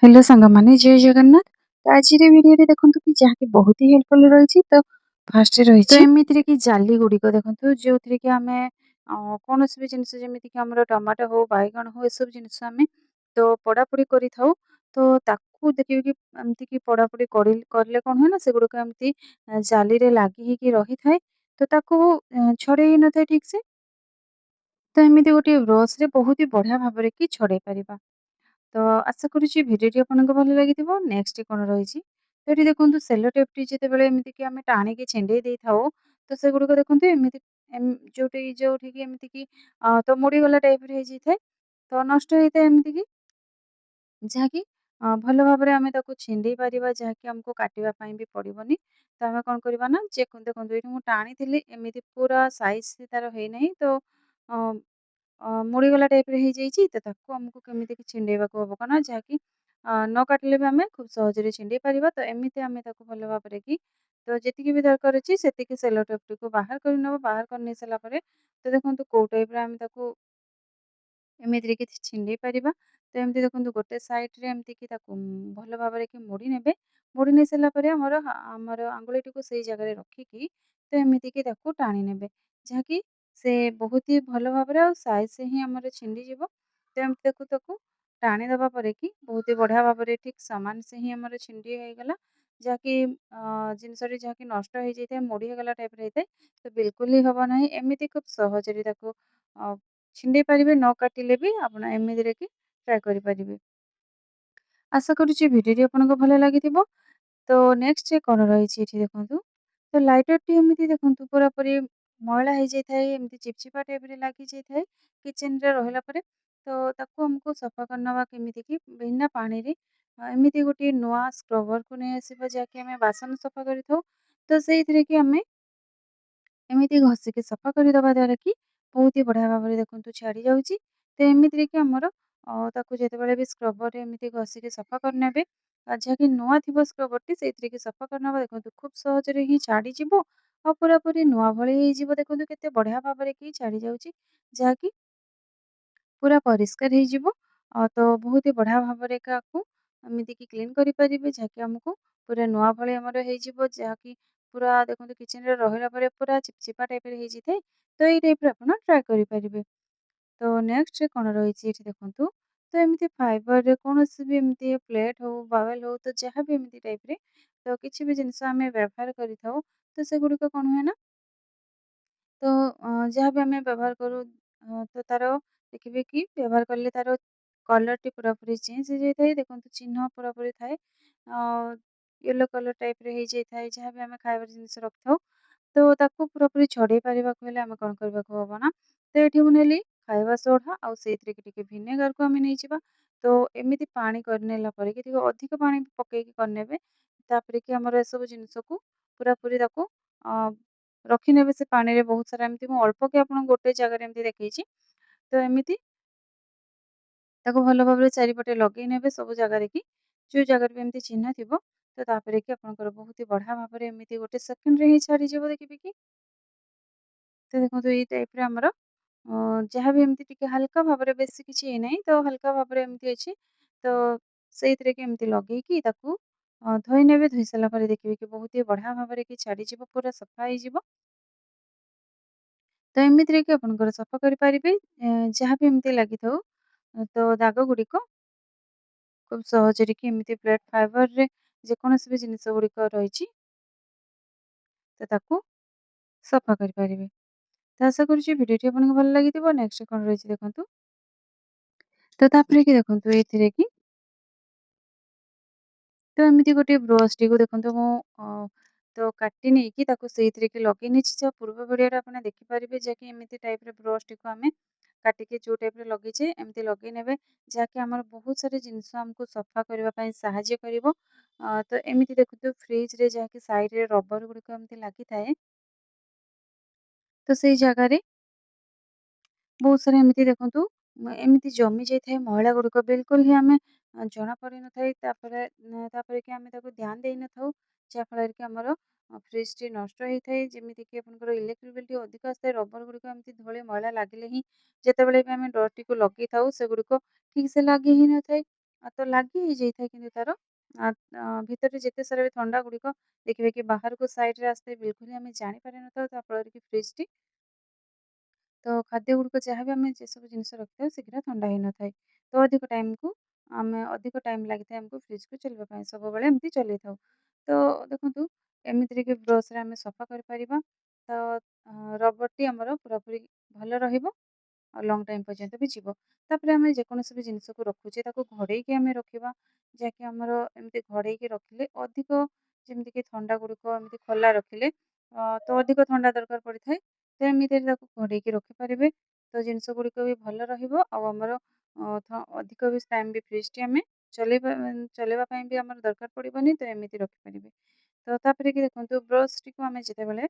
Hello ସାଙ୍ଗମାନେ, ଜୟ ଜଗନ୍ନାଥ। ତ ଆଜିର ଭିଡ଼ିଓରେ ଦେଖନ୍ତୁ କି ଯାହାକି ବହୁତ ହି ହେଲ୍ପଫୁଲ୍ ରହିଛି। ତ ଫାର୍ଷ୍ଟରେ ରହିଛି ଏମିତିରେ କି ଜାଲି ଗୁଡ଼ିକ ଦେଖନ୍ତୁ, ଯେଉଁଥିରେ କି ଆମେ କୌଣସି ବି ଜିନିଷ ଯେମିତିକି ଆମର ଟମାଟୋ ହଉ, ବାଇଗଣ ହଉ, ଏସବୁ ଜିନିଷ ଆମେ ତ ପୋଡ଼ାପୋଡ଼ି କରିଥାଉ। ତ ତାକୁ ଦେଖିବେ କି ଏମିତିକି ପୋଡ଼ାପୋଡ଼ି କରିଲେ କ'ଣ ହୁଏ ନା, ସେଗୁଡ଼ିକ ଏମିତି ଜାଲିରେ ଲାଗି ହେଇକି ରହିଥାଏ। ତ ତାକୁ ଛଡ଼େଇ ହେଇନଥାଏ ଠିକ୍‌ସେ। ତ ଏମିତି ଗୋଟିଏ ବ୍ରସ୍‌ରେ ବହୁତ ହି ବଢ଼ିଆ ଭାବରେ କି ଛଡ଼େଇ ପାରିବା। ତ ଆଶା କରୁଛି ଭିଡ଼ିଓଟି ଆପଣଙ୍କୁ ଭଲ ଲାଗିଥିବ। ନେକ୍ସଟ କ'ଣ ରହିଛି, ତ ଏଠି ଦେଖନ୍ତୁ ସେଲୋ ଟେପ୍‌ଟି ଯେତେବେଳେ ଏମିତିକି ଆମେ ଟାଣିକି ଛିଣ୍ଡେଇ ଦେଇଥାଉ, ତ ସେଗୁଡ଼ିକ ଦେଖନ୍ତୁ ଏମିତି ଯୋଉଠିକି ଏମିତିକି ତ ମୋଡ଼ିଗଲା ଟାଇପ୍‌ର ହେଇଯାଇଥାଏ। ତ ନଷ୍ଟ ହେଇଥାଏ ଏମିତିକି, ଯାହାକି ଭଲ ଭାବରେ ଆମେ ତାକୁ ଛିଣ୍ଡେଇ ପାରିବା, ଯାହାକି ଆମକୁ କାଟିବା ପାଇଁ ବି ପଡ଼ିବନି। ତ ଆମେ କ'ଣ କରିବା ନା, ଦେଖନ୍ତୁ ଏଇଠି ମୁଁ ଟାଣିଥିଲି, ଏମିତି ପୁରା ସାଇଜ୍ ତାର ହେଇନାହିଁ। ତ ଅ ମୋଡ଼ିଗଲା ଟାଇପ୍‌ର ହେଇଯାଇଛି। ତ ତାକୁ ଆମକୁ କେମିତିକି ଛିଣ୍ଡେଇବାକୁ ହବ କ'ଣ, ଯାହାକି ନ କାଟିଲେ ବି ଆମେ ଖୁବ୍ ସହଜରେ ଛିଣ୍ଡେଇ ପାରିବା। ତ ଏମିତି ଆମେ ତାକୁ ଭଲ ଭାବରେ କି ତ ଯେତିକି ବି ଦରକାର ଅଛି ସେତିକି ସେଲୋ ଟେପ୍‌ଟିକୁ ବାହାର କରିନେବା। ବାହାର କରିନେଇ ସାରିଲା ପରେ ତ ଦେଖନ୍ତୁ କୋଉ ଟାଇପ୍‌ର ଆମେ ତାକୁ ଏମିତିରେ କି ଛିଣ୍ଡେଇ ପାରିବା। ତ ଏମିତି ଦେଖନ୍ତୁ ଗୋଟେ ସାଇଡ଼୍‌ରେ ଏମିତିକି ତାକୁ ଭଲ ଭାବରେ କି ମୋଡ଼ି ନେବେ। ମୋଡ଼ି ନେଇ ସାରିଲା ପରେ ଆମର ଆଙ୍ଗୁଳିଟିକୁ ସେଇ ଜାଗାରେ ରଖିକି ତ ଏମିତିକି ତାକୁ ଟାଣି ନେବେ, ଯାହାକି ସେ ବହୁତ ହି ଭଲ ଭାବରେ ଆଉ ସାଇଜ୍‌ରେ ହିଁ ଆମର ଛିଣ୍ଡିଯିବ। ତ ଏମିତି ତାକୁ ଟାଣି ଦେବା ପରେ କି ବହୁତ ହି ବଢ଼ିଆ ଭାବରେ ଠିକ୍ ସମାନ ସେ ହିଁ ଆମର ଛିଣ୍ଡି ହେଇଗଲା। ଯାହାକି ଜିନିଷଟି ଯାହାକି ନଷ୍ଟ ହେଇଯାଇଥାଏ, ମୋଡ଼ି ହେଇଗଲା ଟାଇପ୍‌ର ହେଇଥାଏ। ତ ବିଲକୁଲ ହିଁ ହବ ନାହିଁ। ଏମିତି ଖୁବ୍ ସହଜରେ ତାକୁ ଅ ଛିଣ୍ଡେଇ ପାରିବେ, ନ କାଟିଲେ ବି ଆପଣ ଏମିତିରେ କି ଟ୍ରାଏ କରିପାରିବେ। ଆଶା କରୁଛି ଭିଡ଼ିଓଟି ଆପଣଙ୍କୁ ଭଲ ଲାଗିଥିବ। ତ ନେକ୍ସଟ କ'ଣ ରହିଛି ଏଠି ଦେଖନ୍ତୁ। ତ ଲାଇଟରଟି ଏମିତି ଦେଖନ୍ତୁ ପୁରାପୁରି ମଇଳା ହେଇଯାଇଥାଏ, ଏମିତି ଚିପଚିପା ଟାଇପ୍‌ରେ ଲାଗିଯାଇଥାଏ କିଚେନ୍‌ରେ ରହିଲା ପରେ। ତ ତାକୁ ଆମକୁ ସଫା କରିନେବା କେମିତିକି ବିନା ପାଣିରେ। ଏମିତି ଗୋଟିଏ ନୂଆ ସ୍କ୍ରବରକୁ ନେଇ ଆସିବା, ଯାହାକି ଆମେ ବାସନ ସଫା କରିଥାଉ। ତ ସେଇଥିରେ କି ଆମେ ଏମିତି ଘଷିକି ସଫା କରିଦେବା ଦ୍ୱାରା କି ବହୁତ ହି ବଢ଼ିଆ ଭାବରେ ଦେଖନ୍ତୁ ଛାଡ଼ି ଯାଉଛି। ତ ଏମିତିରେ କି ଆମର ତାକୁ ଯେତେବେଳେ ବି ସ୍କ୍ରବରରେ ଏମିତି ଘଷିକି ସଫା କରିନେବେ, ଯାହାକି ନୂଆ ଥିବ ସ୍କ୍ରବରଟି ସେଇଥିରେ କି ସଫା କରିନେବା, ଦେଖନ୍ତୁ ଖୁବ୍ ସହଜରେ ହିଁ ଛାଡ଼ିଯିବ। ଆଉ ପୁରାପୁରି ନୂଆ ଭଳି ହେଇଯିବ। ଦେଖନ୍ତୁ କେତେ ବଢ଼ିଆ ଭାବରେ କି ଛାଡ଼ି ଯାଉଛି, ଯାହାକି ପୁରା ପରିଷ୍କାର ହେଇଯିବ। ତ ବହୁତ ହି ବଢ଼ିଆ ଭାବରେ ଆକୁ ଏମିତିକି କ୍ଲିନ୍ କରିପାରିବେ, ଯାହାକି ଆମକୁ ପୁରା ନୂଆ ଭଳି ଆମର ହେଇଯିବ। ଯାହାକି ପୁରା ଦେଖନ୍ତୁ କିଚେନ୍‌ରେ ରହିଲା ପରେ ପୁରା ଚିପଚିପା ଟାଇପ୍‌ର ହେଇଯାଇଥାଏ। ତ ଏଇ ଟାଇପ୍‌ର ଆପଣ ଟ୍ରାଏ କରିପାରିବେ। ତ ନେକ୍ସଟ କ'ଣ ରହିଛି ଏଠି ଦେଖନ୍ତୁ। ତ ଏମିତି ଫାଇବରରେ କୌଣସି ବି ଏମିତି ପ୍ଲେଟ୍ ହଉ, ବାୱେଲ୍ ହଉ, ତ ଯାହା ବି ଏମିତି ଟାଇପ୍‌ରେ ତ କିଛି ବି ଜିନିଷ ଆମେ ବ୍ୟବହାର କରିଥାଉ, ତ ସେଗୁଡ଼ିକ କ'ଣ ହୁଏ ନା, ତ ଯାହା ବି ଆମେ ବ୍ୟବହାର କରୁ ତ ତାର ଦେଖିବେ କି ବ୍ୟବହାର କଲେ ତାର କଲର୍‌ଟି ପୁରାପୁରି ଚେଞ୍ଜ ହେଇଯାଇଥାଏ। ଦେଖନ୍ତୁ ଚିହ୍ନ ପୁରାପୁରି ଥାଏ। ୟେଲୋ କଲର୍ ଟାଇପ୍‌ର ହେଇଯାଇଥାଏ ଯାହା ବି ଆମେ ଖାଇବାର ଜିନିଷ ରଖିଥାଉ। ତ ତାକୁ ପୁରାପୁରି ଛଡ଼େଇ ପାରିବାକୁ ହେଲେ ଆମେ କ'ଣ କରିବାକୁ ହବ ନା, ତ ଏଠି ମୁଁ ନେଲି ଖାଇବା ସୋଢ଼ା ଆଉ ସେଇଥିରେ କି ଟିକେ ଭିନେଗାରକୁ ଆମେ ନେଇଯିବା। ତ ଏମିତି ପାଣି କରିନେଲା ପରେ କି ଟିକେ ଅଧିକ ପାଣି ପକେଇକି କରିନେବେ। ତାପରେ କି ଆମର ଏସବୁ ଜିନିଷକୁ ପୁରାପୁରି ତାକୁ ଅ ରଖିନେବେ ସେ ପାଣିରେ ବହୁତ ସାରା। ଏମିତି ମୁଁ ଅଳ୍ପ କି ଆପଣଙ୍କୁ ଗୋଟେ ଜାଗାରେ ଏମିତି ଦେଖେଇଛି। ତ ଏମିତି ତାକୁ ଭଲ ଭାବରେ ଚାରିପଟେ ଲଗେଇ ନେବେ ସବୁ ଜାଗାରେ କି, ଯୋଉ ଜାଗାରେ ବି ଏମିତି ଚିହ୍ନ ଥିବ। ତ ତାପରେ କି ଆପଣଙ୍କର ବହୁତ ହି ବଢ଼ିଆ ଭାବରେ ଏମିତି ଗୋଟେ ସେକେଣ୍ଡରେ ହିଁ ଛାଡ଼ିଯିବ ଦେଖିବେ କି। ତ ଦେଖନ୍ତୁ ଏଇ ଟାଇପ୍‌ରେ ଆମର ଯାହା ବି ଏମିତି ଟିକେ ହାଲକା ଭାବରେ, ବେଶୀ କିଛି ହେଇନାହିଁ ତ ହାଲକା ଭାବରେ ଏମିତି ଅଛି। ତ ସେଇଥିରେ କି ଏମିତି ଲଗେଇକି ତାକୁ ଧୋଇ ନେବେ। ଧୋଇ ସାରିଲା ପରେ ଦେଖିବେ କି ବହୁତ ହି ବଢ଼ିଆ ଭାବରେ କି ଛାଡ଼ିଯିବ, ପୁରା ସଫା ହେଇଯିବ। ତ ଏମିତିରେ କି ଆପଣଙ୍କର ସଫା କରିପାରିବେ ଯାହା ବି ଏମିତି ଲାଗିଥାଉ ତ ଦାଗ ଗୁଡ଼ିକ ଖୁବ୍ ସହଜରେ କି ଏମିତି ପ୍ଲେଟ୍ ଫାଇବରରେ ଯେକୌଣସି ବି ଜିନିଷ ଗୁଡ଼ିକ ରହିଛି ତ ତାକୁ ସଫା କରିପାରିବେ। ତ ଆଶା କରୁଛି ଭିଡ଼ିଓଟି ଆପଣଙ୍କୁ ଭଲ ଲାଗିଥିବ। ନେକ୍ସଟ କ'ଣ ରହିଛି ଦେଖନ୍ତୁ। ତ ତାପରେ କି ଦେଖନ୍ତୁ ଏଇଥିରେ କି ତ ଏମିତି ଗୋଟେ ବ୍ରଶଟିକୁ ଦେଖନ୍ତୁ ମୁଁ ତ କାଟି ନେଇକି ତାକୁ ସେଇଥିରେ କି ଲଗେଇ ନେଇଛି। ଯା ପୂର୍ବ ଭିଡ଼ିଓରେ ଆପଣ ଦେଖିପାରିବେ, ଯାହାକି ଏମିତି ଟାଇପ୍‌ର ବ୍ରଶଟିକୁ ଆମେ କାଟିକି ଯୋଉ ଟାଇପ୍‌ରେ ଲଗେଇଛେ ଏମିତି ଲଗେଇ ନେବେ, ଯାହାକି ଆମର ବହୁତ ସାରା ଜିନିଷ ଆମକୁ ସଫା କରିବା ପାଇଁ ସାହାଯ୍ୟ କରିବ। ତ ଏମିତି ଦେଖନ୍ତୁ ଫ୍ରିଜ୍‌ରେ ଯାହାକି ସାଇଡ୍‌ରେ ରବର ଗୁଡ଼ିକ ଏମିତି ଲାଗିଥାଏ, ତ ସେଇ ଜାଗାରେ ବହୁତ ସାରା ଏମିତି ଦେଖନ୍ତୁ ଏମିତି ଜମି ଯାଇଥାଏ ମଇଳା ଗୁଡ଼ିକ, ବିଲକୁଲ ହିଁ ଆମେ ଜଣା ପଡ଼ିନଥାଏ। ତାପରେ କି ଆମେ ତାକୁ ଧ୍ୟାନ ଦେଇନଥାଉ, ଯାହାଫଳରେ କି ଆମର ଫ୍ରିଜ୍‌ଟି ନଷ୍ଟ ହେଇଥାଏ। ଯେମିତିକି ଆପଣଙ୍କର ଇଲେକ୍ଟ୍ରିକ୍ ବିଲ୍‌ଟି ଅଧିକ ଆସିଥାଏ। ରବର ଗୁଡ଼ିକ ଏମିତି ଧୂଳି ମଇଳା ଲାଗିଲେ ହିଁ ଯେତେବେଳେ ବି ଆମେ ଡୋର୍‌ଟିକୁ ଲଗେଇଥାଉ ସେଗୁଡ଼ିକ ଠିକ୍‌ସେ ଲାଗି ହିଁ ନଥାଏ। ତ ଲାଗି ହେଇଯାଇଥାଏ କିନ୍ତୁ ତାର ଭିତରେ ଯେତେ ସାରା ବି ଥଣ୍ଡା ଗୁଡ଼ିକ ଦେଖିବେ କି ବାହାରକୁ ସାଇଡ଼ରେ ଆସିଥାଏ ବିଲକୁଲ ହିଁ ଆମେ ଜାଣିପାରିନଥାଉ ତା ଫଳରେ କି ଫ୍ରିଜ୍‌ଟି ତ ଖାଦ୍ୟ ଗୁଡ଼ିକ ଯାହା ବି ଆମେ ଯେସବୁ ଜିନିଷ ରଖିଥାଉ ଶୀଘ୍ର ଥଣ୍ଡା ହେଇନଥାଏ। ତ ଅଧିକ ଟାଇମ୍ ଲାଗିଥାଏ ଆମକୁ ଫ୍ରିଜ୍‌କୁ ଚଲେଇବା ପାଇଁ ସବୁବେଳେ ଏମିତି ଚଲେଇଥାଉ। ତ ଦେଖନ୍ତୁ ଏମିତିରେ କି ବ୍ରସ୍‌ରେ ଆମେ ସଫା କରିପାରିବା। ତ ରବରଟି ଆମର ପୁରାପୁରି ଭଲ ରହିବ। ଆଉ ଲଙ୍ଗ ଟାଇମ୍ ପର୍ଯ୍ୟନ୍ତ ବି ଯିବ। ତାପରେ ଆମେ ଯେକୌଣସି ବି ଜିନିଷକୁ ରଖୁଛେ ତାକୁ ଘୋଡ଼େଇକି ଆମେ ରଖିବା। ଯାହାକି ଆମର ଏମିତି ଘୋଡ଼େଇକି ରଖିଲେ ଅଧିକ ଯେମିତିକି ଥଣ୍ଡା ଗୁଡ଼ିକ ଏମିତି ଖୋଲା ରଖିଲେ ତ ଅଧିକ ଥଣ୍ଡା ଦରକାର ପଡ଼ିଥାଏ। ତ ଏମିତିରେ ତାକୁ ଘୋଡ଼େଇକି ରଖିପାରିବେ। ତ ଜିନିଷ ଗୁଡ଼ିକ ବି ଭଲ ରହିବ ଆଉ ଆମର ଅଧିକ ବି ଟାଇମ୍ ବି ଫ୍ରିଜ୍‌ଟି ଆମେ ଚଲେଇବା ପାଇଁ ବି ଆମର ଦରକାର ପଡ଼ିବନି ତ ଏମିତି ରଖିପାରିବେ। ତ ତାପରେ କି ଦେଖନ୍ତୁ ବ୍ରଶ୍‌ଟିକୁ ଆମେ ଯେତେବେଳେ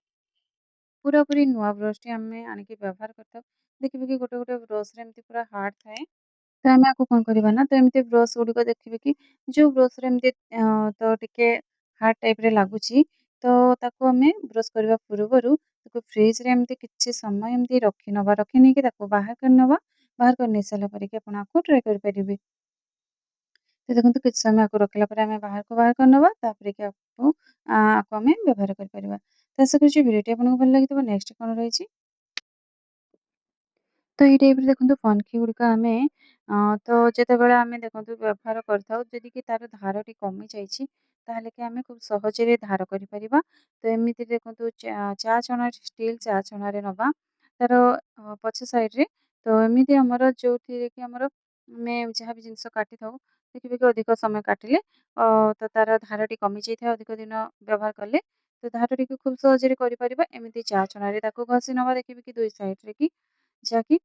ପୁରାପୁରି ନୂଆ ବ୍ରଶ୍‌ଟି ଆମେ ଆଣିକି ବ୍ୟବହାର କରିଥାଉ। ଦେଖିବେ କି ଗୋଟେ ବ୍ରଶ୍‌ରେ ଏମିତି ପୁରା ହାର୍ଡ ଥାଏ। ତ ଆମେ ଆକୁ କଣ କରିବା ନା ତ ଏମିତି ବ୍ରଶ୍ ଗୁଡ଼ିକ ଦେଖିବେ କି ଯୋଉ ବ୍ରଶ୍‌ରେ ଏମିତି ତ ଟିକେ ହାର୍ଡ ଟାଇପ୍‌ରେ ଲାଗୁଛି ତ ତାକୁ ଆମେ ବ୍ରଶ୍ କରିବା ପୂର୍ବରୁ ତାକୁ ଫ୍ରିଜ୍‌ରେ ଏମିତି କିଛି ସମୟ ଏମିତି ରଖିନବା। ରଖି ନେଇକି ତାକୁ ବାହାର କରିନବା। ବାହାର କରି ନେଇ ସାରିଲା ପରେ କି ଆପଣ ଆକୁ ଟ୍ରାଏ କରିପାରିବେ। ତ ଦେଖନ୍ତୁ କିଛି ସମୟ ଆକୁ ରଖିଲା ପରେ ଆମେ ବାହାର କରିନବା। ତାପରେ କି ଆକୁ ଆମେ ବ୍ୟବହାର କରିପାରିବା। ତ ଆଶା କରୁଛି ଭିଡ଼ିଓଟି ଆପଣଙ୍କୁ ଭଲ ଲାଗିଥିବ। ନେକ୍ସଟ କଣ ରହିଛି ତ ଏଇ ଟାଇପ୍‌ରେ ଦେଖନ୍ତୁ ଫନକି ଗୁଡ଼ିକ ଆମେ ତ ଯେତେବେଳେ ଆମେ ଦେଖନ୍ତୁ ବ୍ୟବହାର କରିଥାଉ ଯଦି କି ତାର ଧାରଟି କମିଯାଇଛି ତାହେଲେ କି ଆମେ ଖୁବ୍ ସହଜରେ ଧାର କରିପାରିବା। ତ ଏମିତି ଦେଖନ୍ତୁ ଚା ଛଣା ଷ୍ଟିଲ୍ ଚା ଛଣାରେ ନବା ତାର ପଛ ସାଇଡ଼ରେ ତ ଏମିତି ଆମର ଯୋଉଥିରେ କି ଆମର ଆମେ ଯାହା ବି ଜିନିଷ କାଟିଥାଉ ଦେଖିବେ କି ଅଧିକ ସମୟ କାଟିଲେ ତ ତାର ଧାରଟି କମିଯାଇଥାଏ ଅଧିକ ଦିନ ବ୍ୟବହାର କଲେ। ତ ଧାରଟିକୁ ଖୁବ୍ ସହଜରେ କରିପାରିବା। ଏମିତି ଚା ଛଣାରେ ତାକୁ ଘଷି ନବା ଦେଖିବେ କି 2 ସାଇଡ଼ରେ କି ଯାହାକି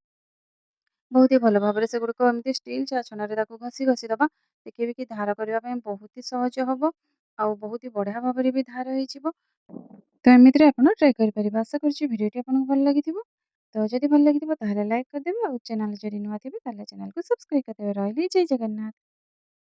ବହୁତ ହି ଭଲ ଭାବରେ ସେଗୁଡ଼ିକ ଏମିତି ଷ୍ଟିଲ୍ ଚା ଛଣାରେ ତାକୁ ଘଷି ଦବା। ଦେଖିବେ କି ଧାର କରିବା ପାଇଁ ବହୁତ ହି ସହଜ ହବ। ଆଉ ବହୁତ ହି ବଢ଼ିଆ ଭାବରେ ବି ଧାର ହେଇଯିବ। ତ ଏମିତିରେ ଆପଣ ଟ୍ରାଏ କରିପାରିବେ। ଆଶା କରୁଛି ଭିଡ଼ିଓଟି ଆପଣଙ୍କୁ ଭଲ ଲାଗିଥିବ। ତ ଯଦି ଭଲ ଲାଗିଥିବ ତାହେଲେ ଲାଇକ୍ କରିଦେବେ ଆଉ ଚ୍ୟାନେଲ୍ ଯଦି ନୂଆ ଥିବେ ତାହେଲେ ଚ୍ୟାନେଲକୁ ସବସ୍କ୍ରାଇବ୍ କରିଦେବେ। ରହିଲି ଜୟ ଜଗନ୍ନାଥ।